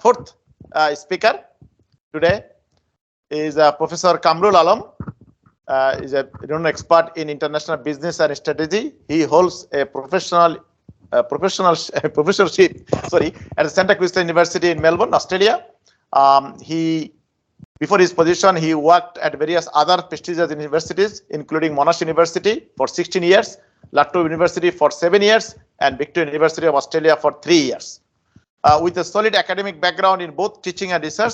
fourth speaker today is Professor Quamrul is a renowned expert in international business and strategy. He holds a professorship at the Santa Cruz University in Melbourne, Australia. Before his position, he worked at various other prestigious universities, including Monash University for 16 years, Latrobe University for 7 years, and Victoria University of Australia for 3 years. With a solid academic background in both teaching and research,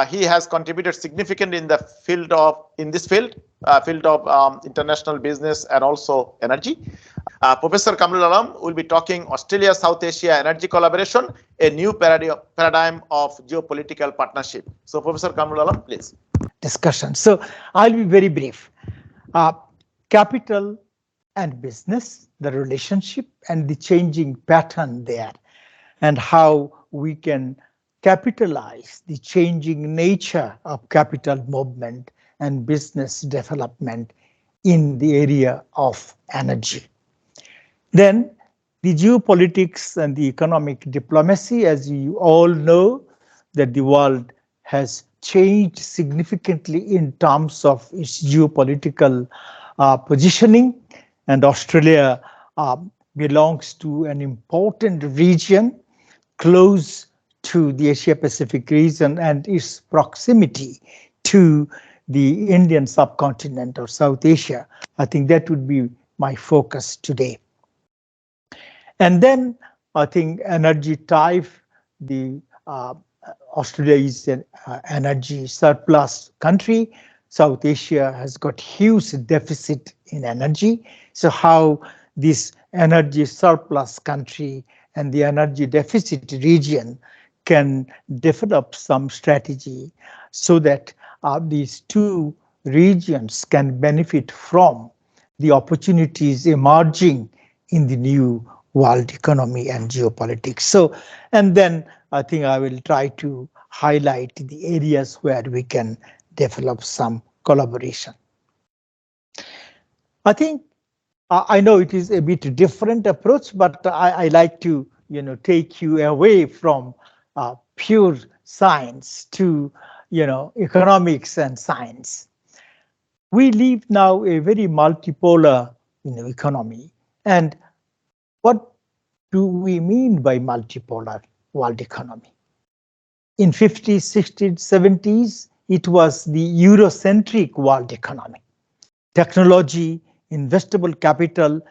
he has contributed significantly in the field of international business and also energy. Professor Quamrul will be talking Australia South Asia energy collaboration, a new paradigm of geopolitical partnership. So Professor Quamrul, please. Discussion. So I'll be very brief. Capital and business, the relationship and the changing pattern there, and how we can capitalize the changing nature of capital movement and business development in the area of energy. Then the geopolitics and the economic diplomacy, as you all know, that the world has changed significantly in terms of its geopolitical positioning, and Australia belongs to an important region close to the Asia-Pacific region and its proximity to the Indian subcontinent or South Asia. I think that would be my focus today. And then I think energy type, Australia is an energy surplus country. South Asia has got huge deficit in energy. So how this energy surplus country and the energy deficit region can develop some strategy so that these two regions can benefit from the opportunities emerging in the new world economy and geopolitics. So, and then I think I will try to highlight the areas where we can develop some collaboration. I think I know it is a bit different approach, but I like to take you away from pure science to economics and science. We live now a very multipolar economy, and what do we mean by multipolar world economy? In 50s, 60s, 70s, it was the Eurocentric world economy. Technology, investable capital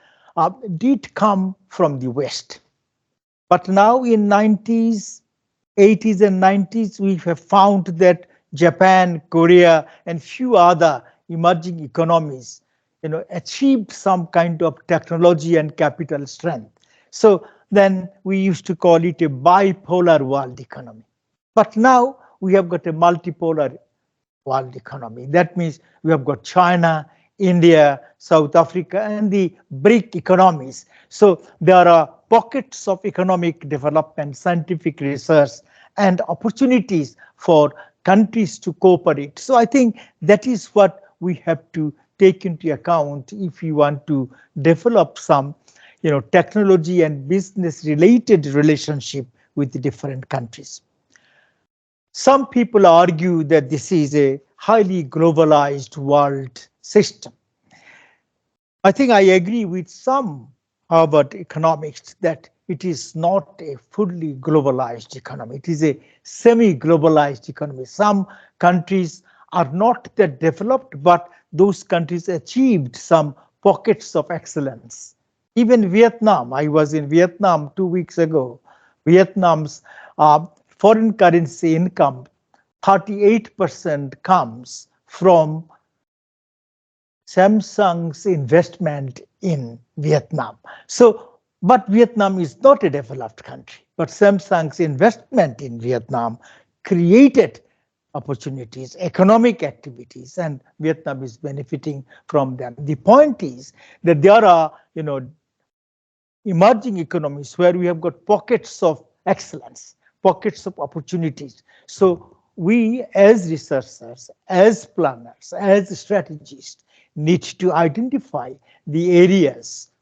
did come from the West. But now in 90s, 80s and 90s, we have found that Japan, Korea, and few other emerging economies achieved some kind of technology and capital strength. So then we used to call it a bipolar world economy. But now we have got a multipolar world economy. That means we have got China, India, South Africa, and the BRIC economies. So there are pockets of economic development, scientific research, and opportunities for countries to cooperate. So I think that is what we have to take into account if we want to develop some technology and business related relationship with the different countries. Some people argue that this is a highly globalized world system. I think I agree with some Harvard economists that it is not a fully globalized economy. It is a semi-globalized economy. Some countries are not that developed, but those countries achieved some pockets of excellence. Even Vietnam, I was in Vietnam 2 weeks ago. Vietnam's foreign currency income, 38% comes from Samsung's investment in Vietnam. But Vietnam is not a developed country, but Samsung's investment in Vietnam created opportunities, economic activities, and Vietnam is benefiting from them. The point is that there are, emerging economies where we have got pockets of excellence, pockets of opportunities. So we as researchers, as planners, as strategists need to identify the areas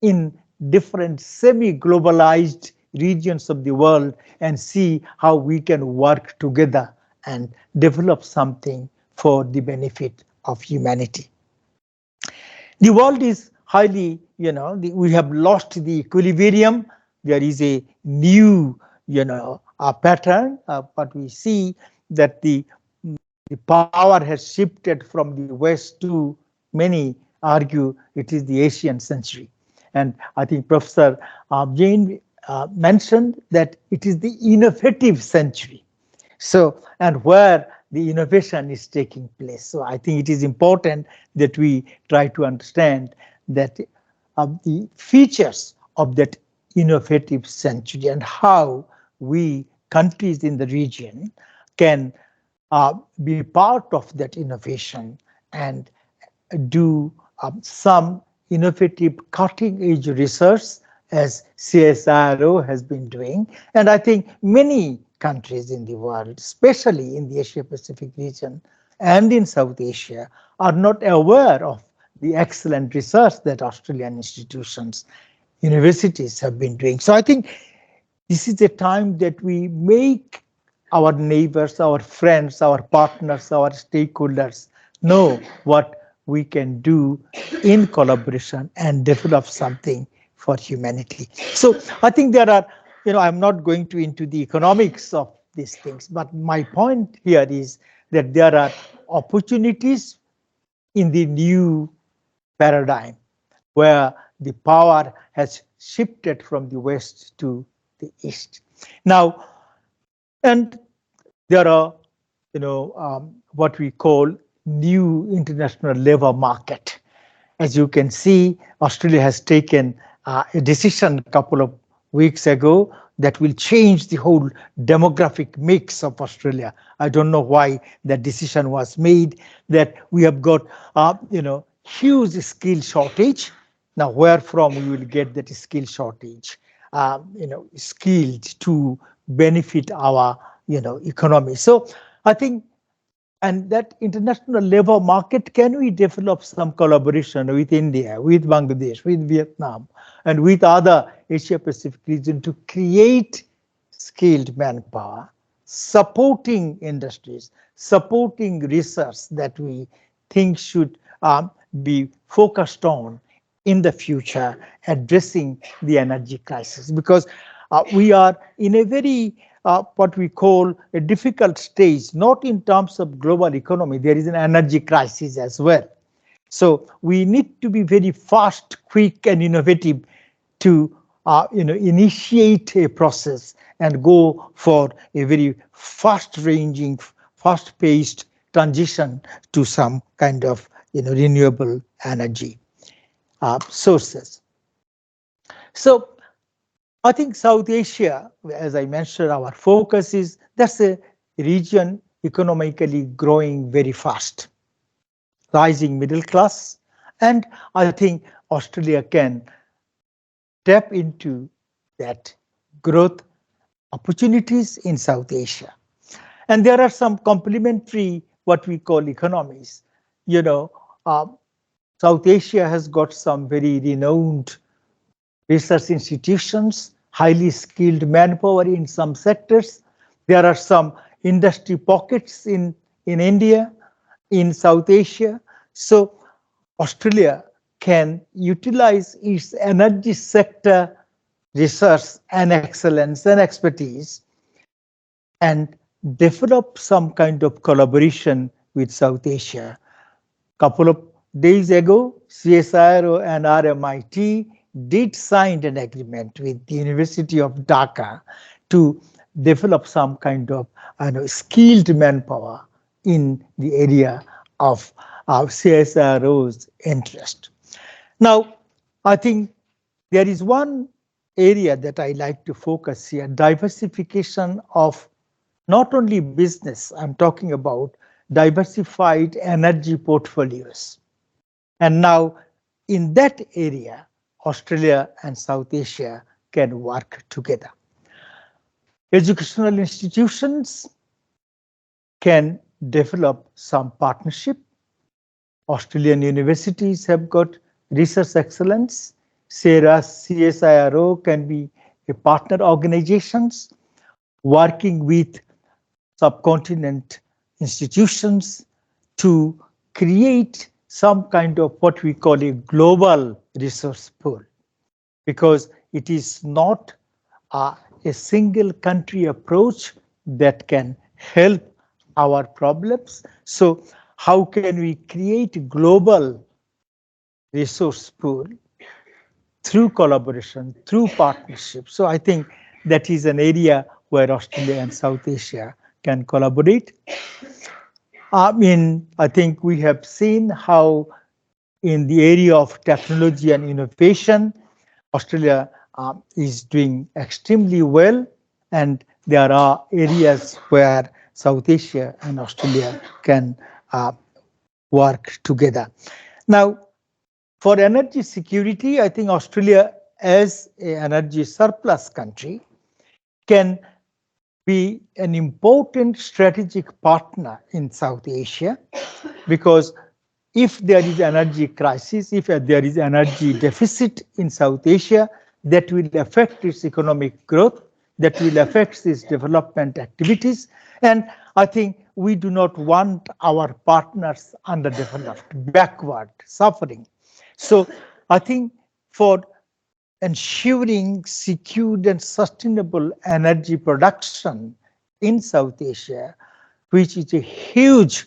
in different semi-globalized regions of the world and see how we can work together and develop something for the benefit of humanity. The world is highly, we have lost the equilibrium. There is a new, pattern, but we see that the power has shifted from the West to, many argue it is the Asian century. And I think Professor Jain mentioned that it is the innovative century. So, and where the innovation is taking place. So I think it is important that we try to understand that the features of that innovative century and how we countries in the region can be part of that innovation and do some innovative cutting-edge research as CSIRO has been doing. And I think many countries in the world, especially in the Asia-Pacific region and in South Asia, are not aware of the excellent research that Australian institutions, universities have been doing. So I think this is a time that we make our neighbors, our friends, our partners, our stakeholders know what we can do in collaboration and develop something for humanity. So I think there are, I'm not going to into the economics of these things, but my point here is that there are opportunities in the new paradigm where the power has shifted from the West to the East. Now, and there are, what we call new international labor market. As you can see, Australia has taken a decision a couple of weeks ago that will change the whole demographic mix of Australia. I don't know why that decision was made, that we have got, huge skill shortage. Now, where from we will get that skill shortage, skilled to benefit our, economy. So I think, and that international labor market, can we develop some collaboration with India, with Bangladesh, with Vietnam, and with other Asia-Pacific region to create skilled manpower, supporting industries, supporting research that we think should be focused on in the future, addressing the energy crisis, because we are in a very what we call a difficult stage, not in terms of global economy. There is an energy crisis as well. So we need to be very fast, quick, and innovative to initiate a process and go for a very fast-ranging, fast-paced transition to some kind of renewable energy sources. So I think South Asia, as I mentioned, our focus is, that's a region economically growing very fast, rising middle class, and I think Australia can tap into that growth opportunities in South Asia. And there are some complementary, what we call economies. South Asia has got some very renowned research institutions, highly skilled manpower in some sectors. There are some industry pockets in India, in South Asia. So Australia can utilize its energy sector research and excellence and expertise and develop some kind of collaboration with South Asia. Couple of days ago, CSIRO and RMIT did sign an agreement with the University of Dhaka to develop some kind of skilled manpower in the area of CSIRO's interest. Now, I think there is one area that I like to focus here, diversification of not only business, I'm talking about diversified energy portfolios. And now in that area, Australia and South Asia can work together. Educational institutions can develop some partnership. Australian universities have got research excellence. CSIRO can be partner organizations, working with subcontinent institutions to create some kind of what we call a global resource pool, because it is not a single country approach that can help our problems. So how can we create global resource pool through collaboration, through partnership? So I think that is an area where Australia and South Asia can collaborate. I think we have seen how in the area of technology and innovation, Australia is doing extremely well, and there are areas where South Asia and Australia can work together. Now, for energy security, I think Australia, as an energy surplus country, can be an important strategic partner in South Asia, because if there is energy crisis, if there is energy deficit in South Asia, that will affect its economic growth, that will affect its development activities. And I think we do not want our partners underdeveloped, backward, suffering. So I think for ensuring secured and sustainable energy production in South Asia, which is a huge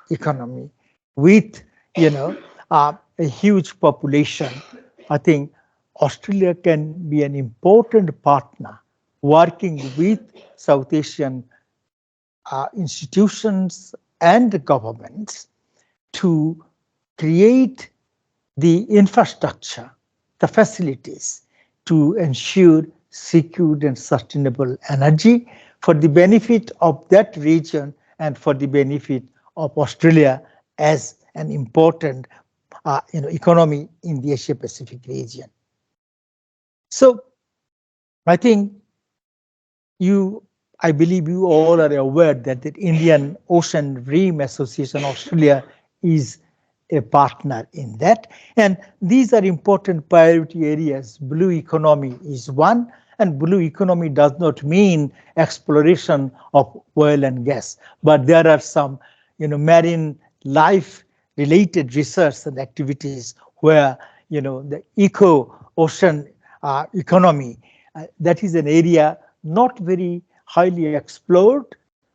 economy with a huge population, I think Australia can be an important partner working with South Asian institutions and governments to create the infrastructure, the facilities to ensure secured and sustainable energy for the benefit of that region and for the benefit of Australia as an important economy in the Asia Pacific region. So I think I believe you all are aware that the Indian Ocean Rim Association Australia is a partner in that. And these are important priority areas. Blue economy is one, and blue economy does not mean exploration of oil and gas, but there are some marine life related research and activities where the eco-ocean economy, that is an area not very highly explored,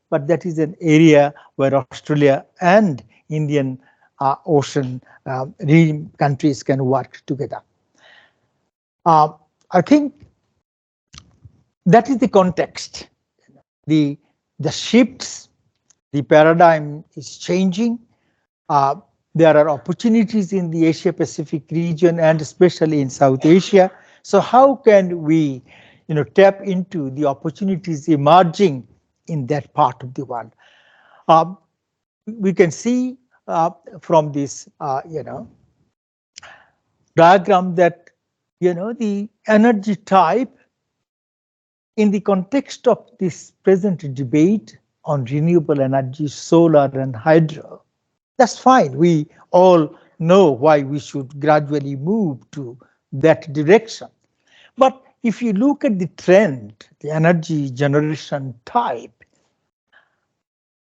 but that is an area where Australia and Indian Ocean rim countries can work together. I think that is the context. The shifts, the paradigm is changing. There are opportunities in the Asia Pacific region and especially in South Asia. So how can we tap into the opportunities emerging in that part of the world? We can see from this diagram that the energy type in the context of this present debate on renewable energy, solar and hydro, that's fine. We all know why we should gradually move to that direction. But if you look at the trend, the energy generation type,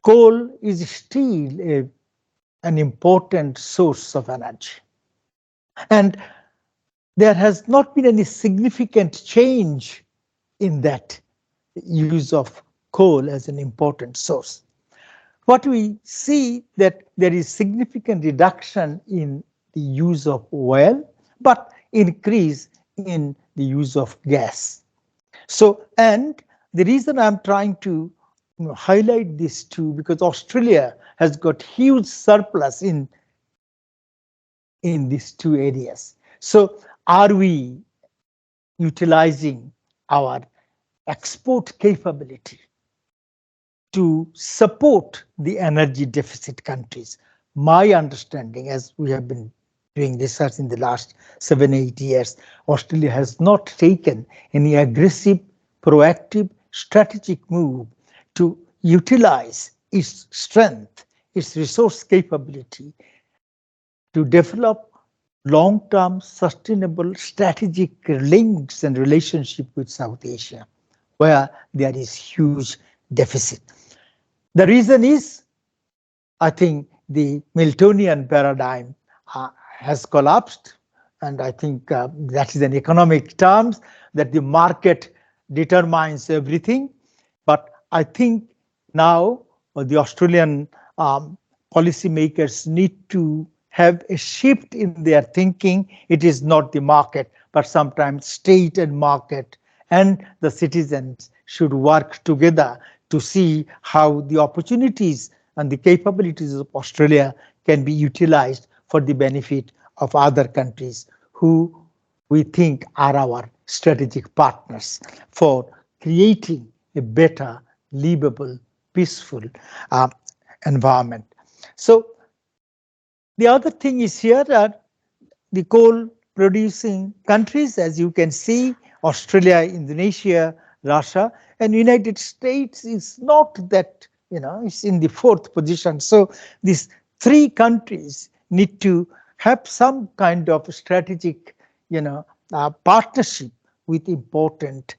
coal is still an important source of energy. And there has not been any significant change in that use of coal as an important source. What we see that there is significant reduction in the use of oil, but increase in the use of gas. So, and the reason I'm trying to highlight this too, because Australia has got huge surplus in these two areas. So are we utilizing our export capability to support the energy deficit countries? My understanding, as we have been doing research in the last 7-8 years, Australia has not taken any aggressive, proactive, strategic move to utilize its strength, its resource capability to develop long-term sustainable strategic links and relationship with South Asia, where there is huge deficit. The reason is, I think the Miltonian paradigm has collapsed, and I think that is an economic terms that the market determines everything. But I think now the Australian policymakers need to have a shift in their thinking. It is not the market, but sometimes state and market and the citizens should work together to see how the opportunities and the capabilities of Australia can be utilized for the benefit of other countries who we think are our strategic partners for creating a better, livable, peaceful environment. So the other thing is here that the coal producing countries, as you can see, Australia, Indonesia, Russia, and United States is not that, it's in the fourth position. So these three countries need to have some kind of strategic, partnership with important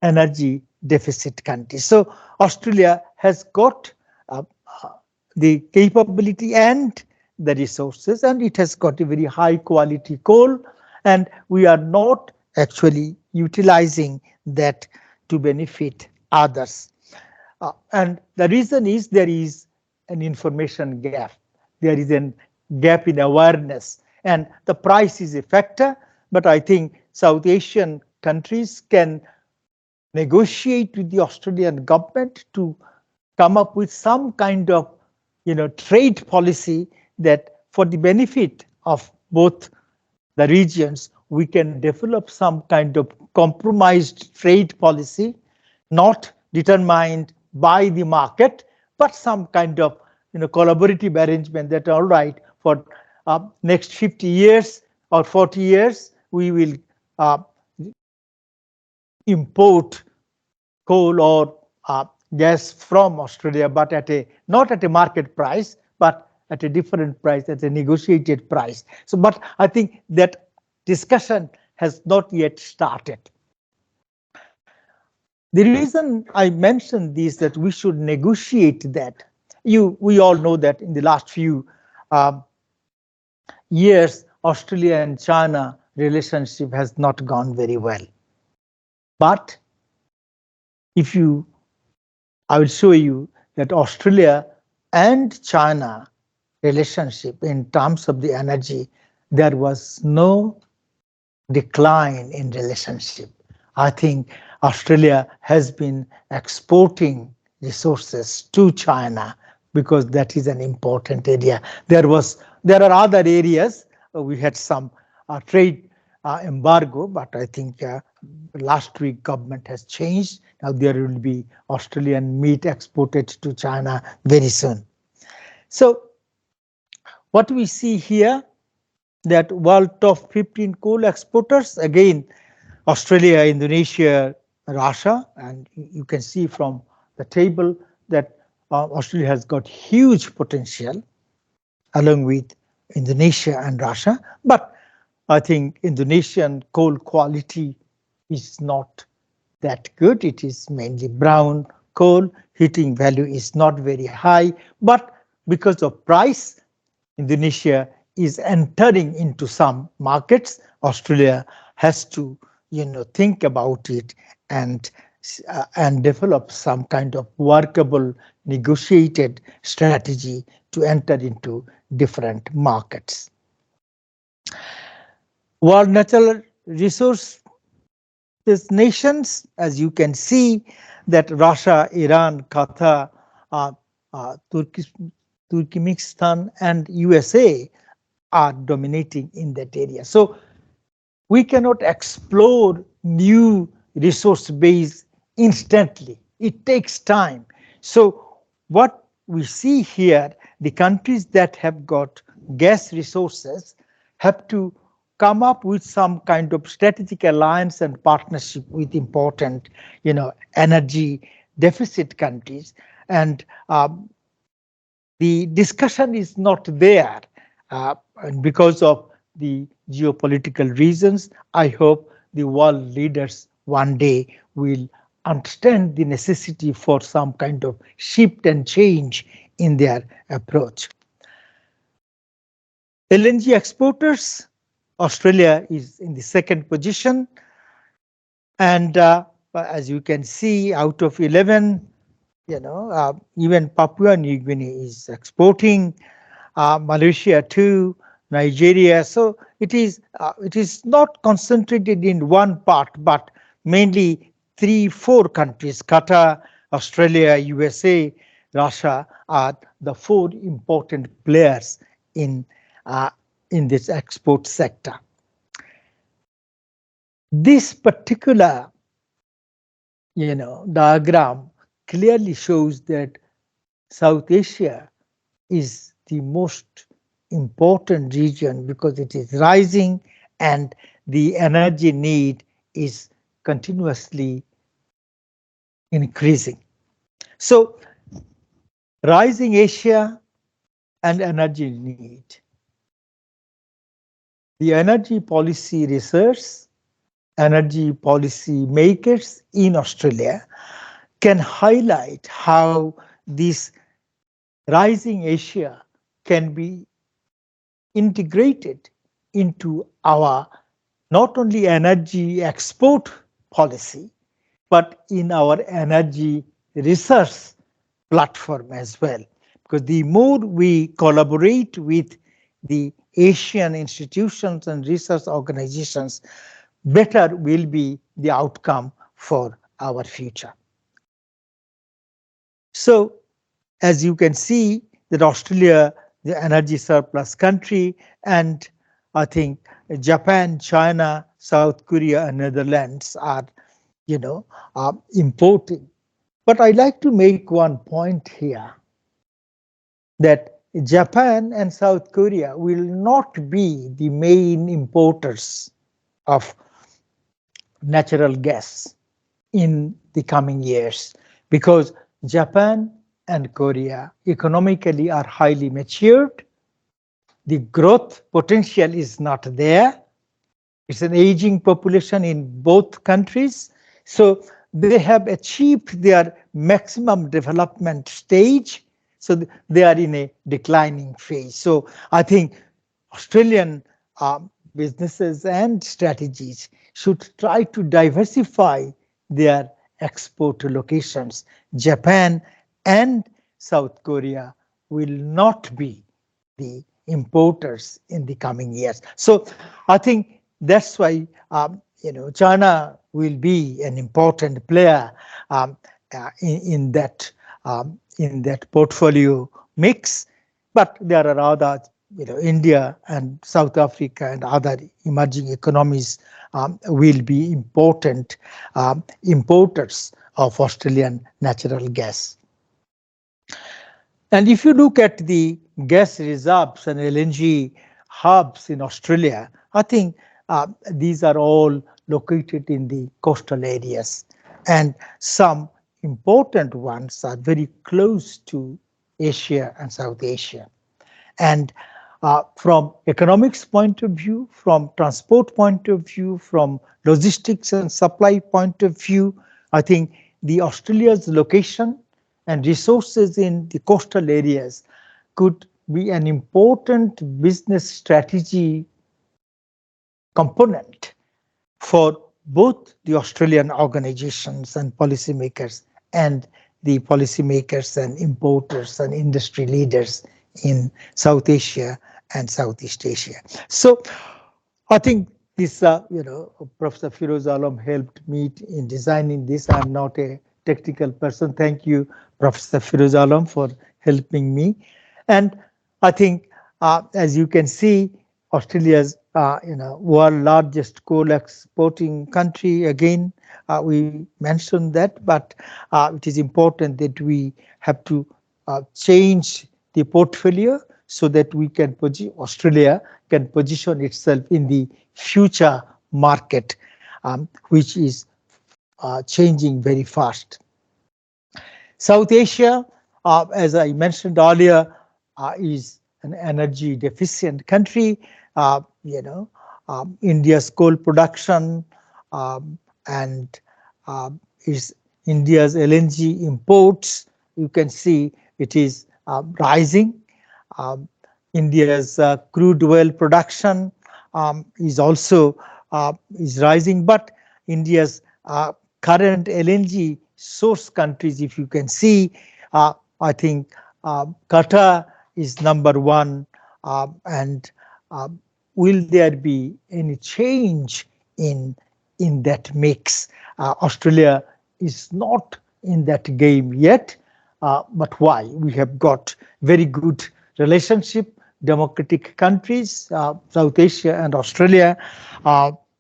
energy deficit countries. So Australia has got the capability and the resources, and it has got a very high quality coal, and we are not actually utilizing that to benefit others. And the reason is there is an information gap. There is a gap in awareness, and the price is a factor, but I think South Asian countries can negotiate with the Australian government to come up with some kind of trade policy that for the benefit of both the regions, we can develop some kind of compromised trade policy, not determined by the market, but some kind of collaborative arrangement that all right, for next 50 years or 40 years, we will import coal or gas from Australia, but not at a market price, but at a different price, at a negotiated price. So, but I think that discussion has not yet started. The reason I mentioned this, that we should negotiate that, we all know that in the last few years, Australia and China relationship has not gone very well. But I will show you that Australia and China relationship in terms of the energy, there was no decline in relationship. I think Australia has been exporting resources to China because that is an important area. There are other areas. We had some trade embargo, but I think last week government has changed. Now there will be Australian meat exported to China very soon. So what we see here, that world top 15 coal exporters, again, Australia, Indonesia, Russia, and you can see from the table that Australia has got huge potential along with Indonesia and Russia, but I think Indonesian coal quality is not that good. It is mainly brown coal. Heating value is not very high, but because of price, Indonesia is entering into some markets. Australia has to, think about it and develop some kind of workable, negotiated strategy to enter into different markets. World natural resource nations, as you can see, that Russia, Iran, Qatar, Turkmenistan, and USA are dominating in that area. So we cannot explore new resource base instantly. It takes time. So what we see here, the countries that have got gas resources have to come up with some kind of strategic alliance and partnership with important, energy deficit countries. And the discussion is not there. And because of the geopolitical reasons, I hope the world leaders one day will understand the necessity for some kind of shift and change in their approach. LNG exporters, Australia is in the second position, and as you can see, out of 11, even Papua New Guinea is exporting, Malaysia too, Nigeria. So it is not concentrated in one part, but mainly 3-4 countries: Qatar, Australia, USA, Russia are the 4 important players in in this export sector. This particular diagram clearly shows that South Asia is the most important region because it is rising and the energy need is continuously increasing. So rising Asia and energy need. The energy policy research, energy policy makers in Australia can highlight how this rising Asia can be integrated into our not only energy export policy, but in our energy research platform as well. Because the more we collaborate with the Asian institutions and research organizations, better will be the outcome for our future. So, as you can see, that Australia, the energy surplus country, and I think Japan, China, South Korea, and Netherlands are, importing. But I'd like to make one point here that Japan and South Korea will not be the main importers of natural gas in the coming years, because Japan and Korea economically are highly matured. The growth potential is not there. It's an aging population in both countries. So they have achieved their maximum development stage. So they are in a declining phase. So I think Australian businesses and strategies should try to diversify their export locations. Japan and South Korea will not be the importers in the coming years. So I think that's why China will be an important player in that portfolio mix. But there are other, India and South Africa and other emerging economies will be important importers of Australian natural gas. And if you look at the gas reserves and LNG hubs in Australia, I think these are all located in the coastal areas. And some important ones are very close to Asia and South Asia. And from economics point of view, from transport point of view, from logistics and supply point of view, I think the Australia's location and resources in the coastal areas could be an important business strategy component for both the Australian organizations and policymakers and the policymakers and importers and industry leaders in South Asia and Southeast Asia. So I think this, Professor Firoz Alam helped me in designing this. I'm not a technical person. Thank you, Professor Firoz Alam, for helping me. And I think, as you can see, Australia's, world largest coal exporting country. Again, we mentioned that, but it is important that we have to change the portfolio so that we can Australia can position itself in the future market, which is changing very fast. South Asia, as I mentioned earlier, is an energy deficient country. India's coal production and is India's LNG imports. You can see it is rising. India's crude oil production is also is rising, but India's current LNG source countries, if you can see, I think Qatar is number one, and will there be any change in that mix? Australia is not in that game yet, but why? We have got very good relationship, democratic countries, South Asia and Australia,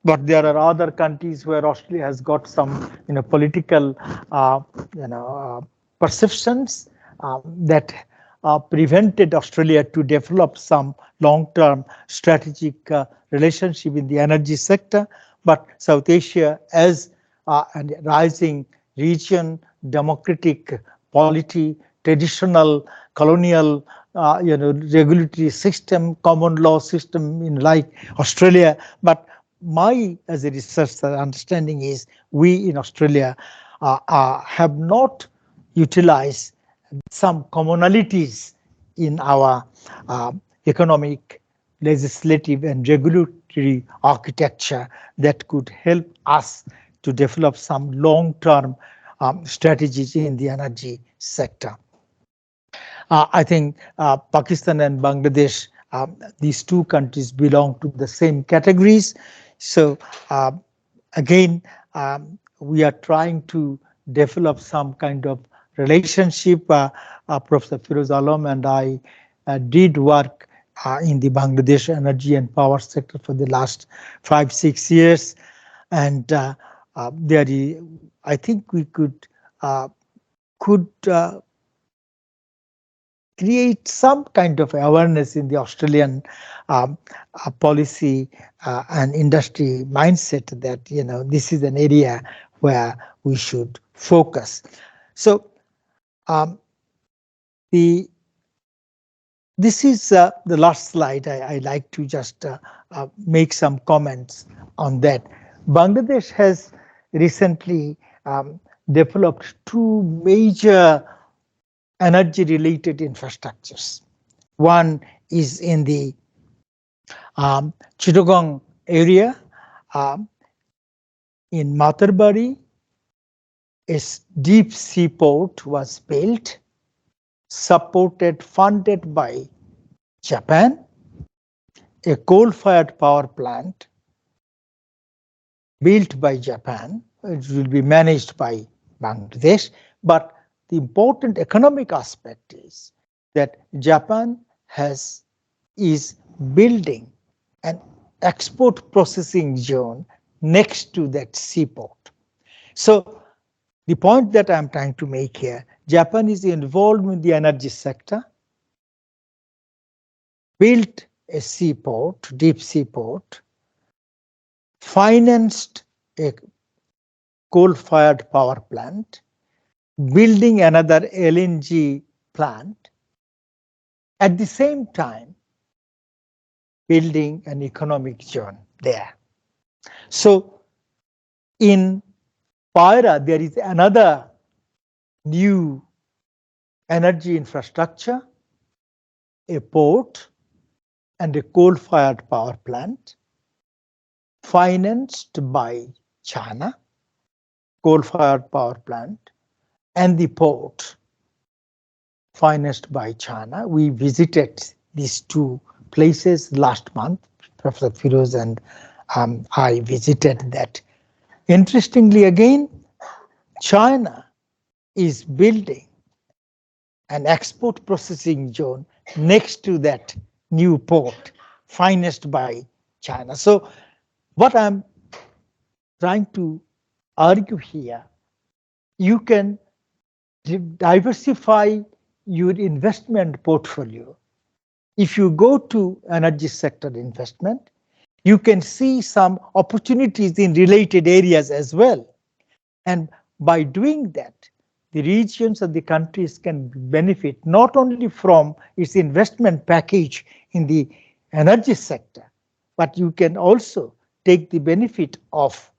but there are other countries where Australia has got some, political, perceptions that prevented Australia to develop some long-term strategic relationship in the energy sector. But South Asia, as a rising region, democratic polity, traditional colonial, regulatory system, common law system in like Australia. But my, as a researcher, understanding is we in Australia have not utilized some commonalities in our economic, legislative and regulatory architecture that could help us to develop some long-term strategies in the energy sector. I think Pakistan and Bangladesh, these two countries belong to the same categories. So again, we are trying to develop some kind of relationship. Professor Firoz Alam and I did work in the Bangladesh energy and power sector for the last 5-6 years, and there is, I think we could create some kind of awareness in the Australian policy and industry mindset that this is an area where we should focus. So this is the last slide. I like to just make some comments on that. Bangladesh has recently developed two major energy-related infrastructures. One is in the Chittagong area. In Matarbari, a deep sea port was built, supported, funded by Japan. A coal-fired power plant built by Japan. It will be managed by Bangladesh, but the important economic aspect is that Japan is building an export processing zone next to that seaport. So the point that I'm trying to make here, Japan is involved in the energy sector, built a seaport, deep seaport, financed a coal-fired power plant, building another LNG plant, at the same time building an economic zone there. So in Paira, there is another new energy infrastructure, a port and a coal-fired power plant financed by China, coal-fired power plant, and the port financed by China. We visited these two places last month. Professor Firoz and I visited that. Interestingly, again, China is building an export processing zone next to that new port financed by China. So what I'm trying to argue here, you can diversify your investment portfolio. If you go to energy sector investment, you can see some opportunities in related areas as well. And by doing that, the regions and the countries can benefit not only from its investment package in the energy sector, but you can also take the benefit of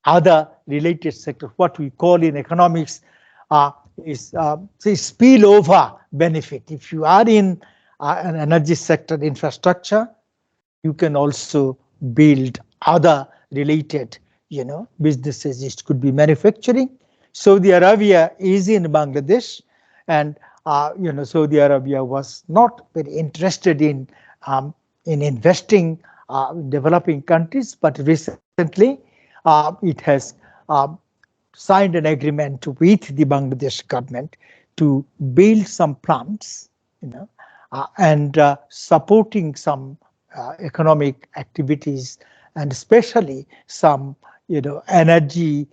other related sectors. What we call in economics is say spillover benefit. If you are in an energy sector infrastructure, you can also build other related, businesses. It could be manufacturing. Saudi Arabia is in Bangladesh, and Saudi Arabia was not very interested in investing in developing countries, but recently it has signed an agreement with the Bangladesh government to build some plants, and supporting some economic activities, and especially some, energy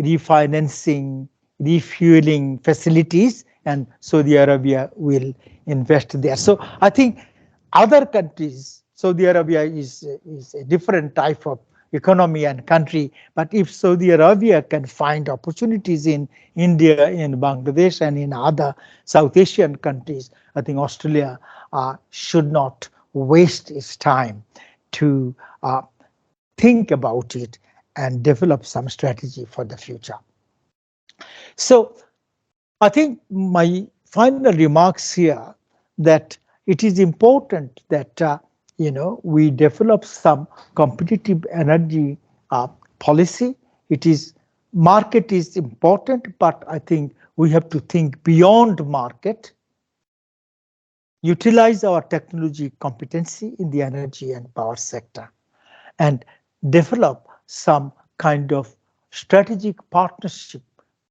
refinancing, refueling facilities, and Saudi Arabia will invest there. So I think other countries, Saudi Arabia is a different type of economy and country, but if Saudi Arabia can find opportunities in India, in Bangladesh, and in other South Asian countries, I think Australia should not waste its time to think about it and develop some strategy for the future. So I think my final remarks here that it is important that we develop some competitive energy policy. Market is important, but I think we have to think beyond market, utilize our technology competency in the energy and power sector, and develop some kind of strategic partnership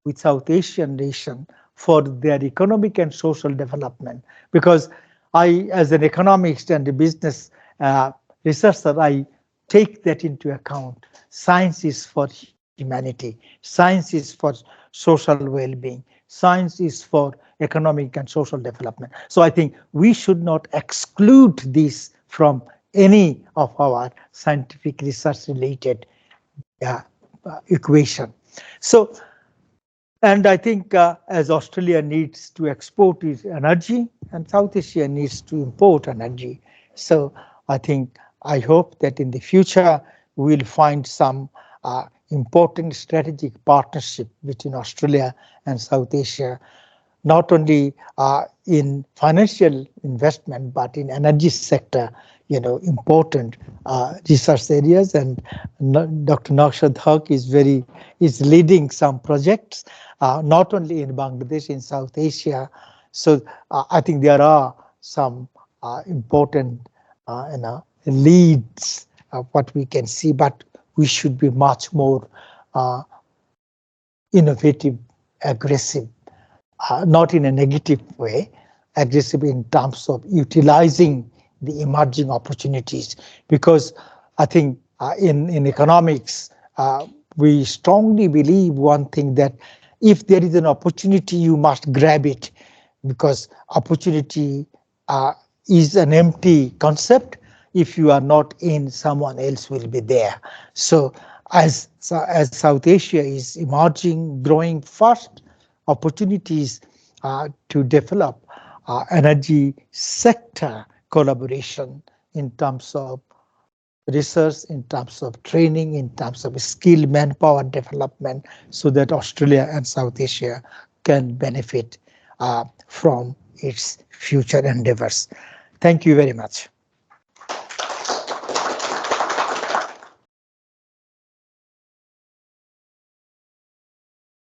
with South Asian nation for their economic and social development. Because I, as an economist and a business researcher, I take that into account. Science is for humanity. Science is for social well-being. Science is for economic and social development. So I think we should not exclude this from any of our scientific research related equation. So, and I think as Australia needs to export its energy and South Asia needs to import energy. So I hope that in the future we'll find some important strategic partnership between Australia and South Asia, not only in financial investment, but in energy sector, important research areas. And Dr. Nakshad Haq is leading some projects, not only in Bangladesh, in South Asia. So I think there are some important leads what we can see, but we should be much more innovative, aggressive, not in a negative way, aggressive in terms of utilizing the emerging opportunities. Because I think in economics, we strongly believe one thing, that if there is an opportunity, you must grab it, because opportunity is an empty concept. If you are not in, someone else will be there. So as South Asia is emerging, growing fast, opportunities to develop energy sector collaboration in terms of research, in terms of training, in terms of skilled manpower development, so that Australia and South Asia can benefit from its future endeavors. Thank you very much.